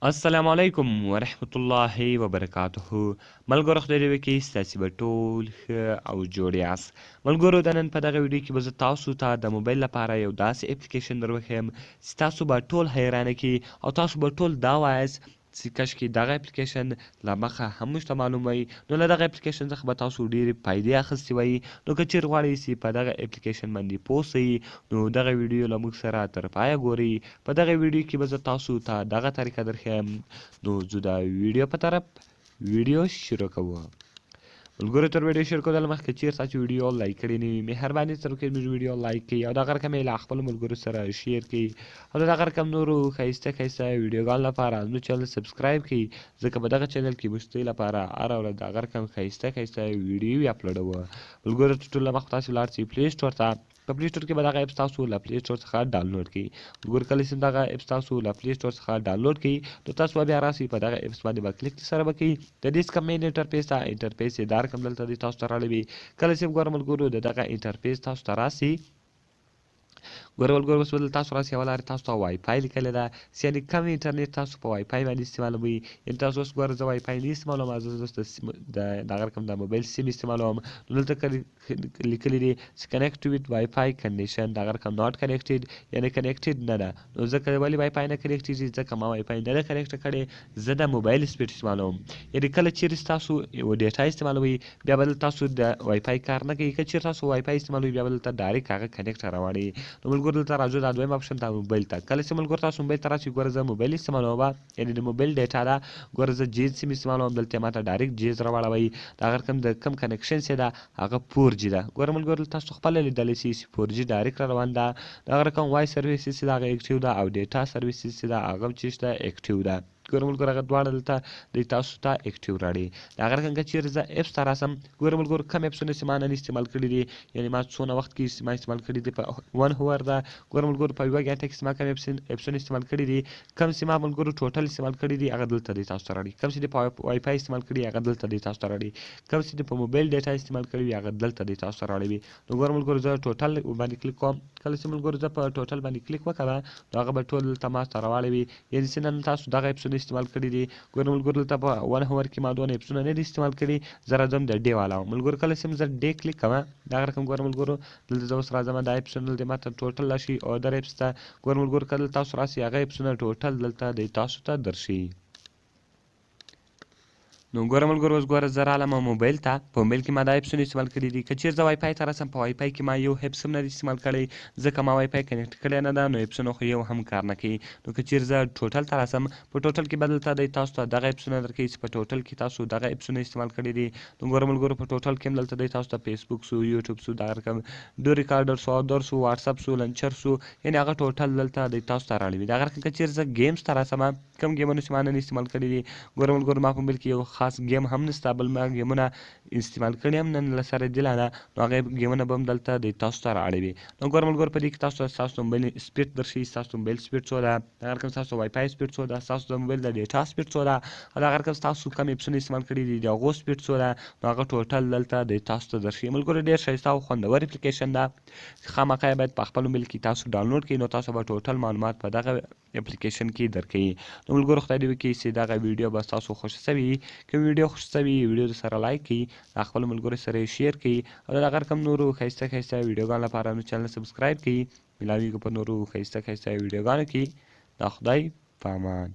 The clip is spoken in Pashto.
السلام علیکم ورحمت الله وبرکاته. ملګرو خدای دې وکړي ستاسې به ټول ښه او جوړ یاست. ملګرو د نن په دغه ویډیو کې به زه تاسو ته د موبایل لپاره یو داسې اپلیکیشن در وښیم چې تاسو به ټول حیرانه کړي او تاسو به ټول دا وایاست چې کاشکې دغه اپلیکیشن له مخه هم موږ ته معلوم وی. نو له دغه اپلیکیشن څخه به تاسو ډېرې فایدې اخیستې وی. نو که چیرې غواړئ چې په دغه اپلیکیشن باندې پوه سئ نو دغه ویډیو له موږ سره تر پایه ګورئ. په دغه ویډیو کې به زه تاسو ته دغه طریقه درښیم. نو زه د ویډیو په طرف ویډیو شروع کوو. ملګرو تر ویډیو شروع کولو مخکې که چیرې تاسو ویډیو لایک کړې نه وي مهرباني سره وکړئ زموږ ویډیو لایک کړئ او دغه رقم یې له خپلو ملګرو سره شیر کړئ او د دغه رقم نورو ښایسته ویډیوګانو لپاره زموږ چینل سبسکرایب کړئ ځکه په دغه چینل کې موږ ستاسو لپاره هره ورځ د هغه رقم ښایسته ویډیوې اپلوډوو. ملګرو تر ټولو مخکې تاسو ولاړ شئ پلی سټور ته. په پلی سټور کې به دغه اپس تاسو له پلی سټور څخه ډاونلوډ کړئ. ملګرو کله چې دغه اپس تاسو له پلی سټور څخه ډاونلوډ کړئ نو تاسو به بیا راسئ په دغه اپس باندې به کلیک سره به کوئ. د دې څخه مین انټرفیس ته انټرفیس یې دا رقم دلته دی تاسو ته راړوي. کله چې ګوره ملګرو د دغه انټرفیس تاسو ته راسي ګوره ملګرو اوس به دلته تاسو راسي یوه لارې تاسو ته وای فای لیکلې ده یعنې کم انټرنیټ تاسو په وای فای باندې استعمالوئ. یعنې تاسو اوس ګوره زه وای فای نه استعمالوم زه اوس د دغه رقم د موبایل سیم استعمالوم. نو دلته لیکلي دي چې کنیکټ ویت وای فای کنډیشن دغه رقم ناټ کنیکټډ یعنې کنیکټډ نه ده. نو ځکه ولې وای فای نه کنیکټېږي ځکه ما وای فای نه ده کنیکټ کړې زه د موبایل سپیډ استعمالوم. یعنې کله چیرې تاسو یو ډیټا استعمالوئ بیا به دلته تاسو د وای فای کار نه کوي. که چیرې تاسو وای فای استعمالوئ بیا به دلته ډایرکټ هغه کنیکټ راوړئ. نو ملګرو دلته راځو دا دویم اپشن ته موبایل ته. کله چې ملګرو تاسو موبایل ته راشئ ګوره زه موبایل استعمالوم یعنې د موبایل ډیټا ده ګوره زه جیز سیم استعمالوم دلته ما ته ډایرکټ جیز راواړوئ. د هغه رقم د کم کنیکشن چې ده هغه 4G ده. ګوره ملګرو تاسو خپله لیدلی شئ چې 4G ډایرکټ را روان ده. د هغه رقم وای سرویسز چې ده هغه اکټیو ده او ډیټا سرویسز چې ده هغه هم چې شته اکټیو ده. ګوره ملګرو هغه دواړه دلته دوی تاسو ته اکټیو راړي. د هغه رقم که چیرې زه اپس ته راسم ګوره ملګرو کم اپسونه چې ما نن استعمال کړي دي یعنې ما څونه وخت کې ما استعمال کړي دي په 1 هور ده. ګوره ملګرو په یوه ګنټه کې چې ما کم اپسونه استعمال کړي دي کم چې ما ملګرو ټوټل استعمال کړي دي هغه دلته دی تاسو ته راړي. کم چې دې په وای فای استعمال کړي هغه دلته دی تاسو ته راړي. کم چې دې په موبایل ډیټا استعمال کړي هغه دلته دی تاسو ته راړوي. نو ګوره ملګرو زه ټوټل باندې کلیک کوم. کله چې ملګرو زه په ټوټل باندې کلیک وکړم نو هغه به ټول دلته ما ته راواړوي. یعنې چې نن تاسو دغه اپسونه استعمال کړي دي ګوره ملګرو دلته په 1 هور کې ما دونه اپسونه نه دي استعمال کړي. زه راځم د ډې والا ملګرو کله چې زه ډې کلیک کوم دغه رقم ګوره ملګرو دلته زه اوس راځم دا اپسونه دلته ما ته ټوټل راشي او ادر اپس ته ګوره ملګرو کله تاسو راسي هغه اپسونه ټوټل دلته دی تاسو ته درشي. نو ګوره ملګرو اوس ګوره زه راغلم موبایل ته. په موبایل کې ما دا اپسونه استعمال کړي دي. که چیرې زه وای فای ته راسم په وای فای کې ما یو اپس هم نه دی استعمال کړی ځکه ما وای فای کنیکټ کړی نه ده نو اپسونه خو یو هم کار نه کوي. نو که چیرې زه ټوټل ته راسم په ټوټل کې به دلته دی تاسو ته دغه اپسونه درکوي چې په ټوټل کې تاسو دغه اپسونه استعمال کړي دي. نو ګوره ملګرو په ټوټل کې هم دلته دی تاسو ته فیسبوک سو یوټیوب سو دغه رقم ډو ریکارډر سو اودر سو واتساپ سو لنچر سو یعنې هغه ټوټل دلته دی تاسو ته راړوي. دغه رقم که چیرې زه ګیمز ته راسم کوم ګیمونه چې ما نن استعمال کړي دي ګوره ملګرو ما په موبایل کې یو خاص ګیم هم نشته بل ما ګیمونه استعمال کړي هم نن له سره دي نه نو هغه ګیمونه به هم دلته دی تاسو ته رااړوي. نو ګوره ملګرو په دې کې تاسو ته ستاسو موبایل سپیډ درشي ستاسو موبایل سپیډ څو ده دغه رقم ستاسو وای فای سپیډ څو ده ستاسو د موبایل د ډیټا سپیډ څو ده او دغه رقم ستاسو کوم اپسونه استعمال کړي دي د هغو سپیډ څو ده نو هغه ټوټل دلته دی تاسو ته درشي. ملګرو ډېر ښایسته او خوندور اپلیکیشن ده خامخا یې باید په خپل موبایل کې تاسو ډاونلوډ کړئ نو تاسو به ټوټل معلومات په دغه اپلیکیشن کې درکوي. نو ملګرو خدای دې وکړي چې دغه ویډیو به ستاسو خوښه سوې وي. که ویډیو خوښه سوې وي ویډیو درسره لایک کړئ د خپلو ملګرو سره یې شیر کړئ او د هغه رقم نورو ښایسته ویډیوګانو لپاره نو چینل سبسکرایب کړئ. ملاویږو په نورو ښایسته ویډیوګانو کې. د خدای په امان.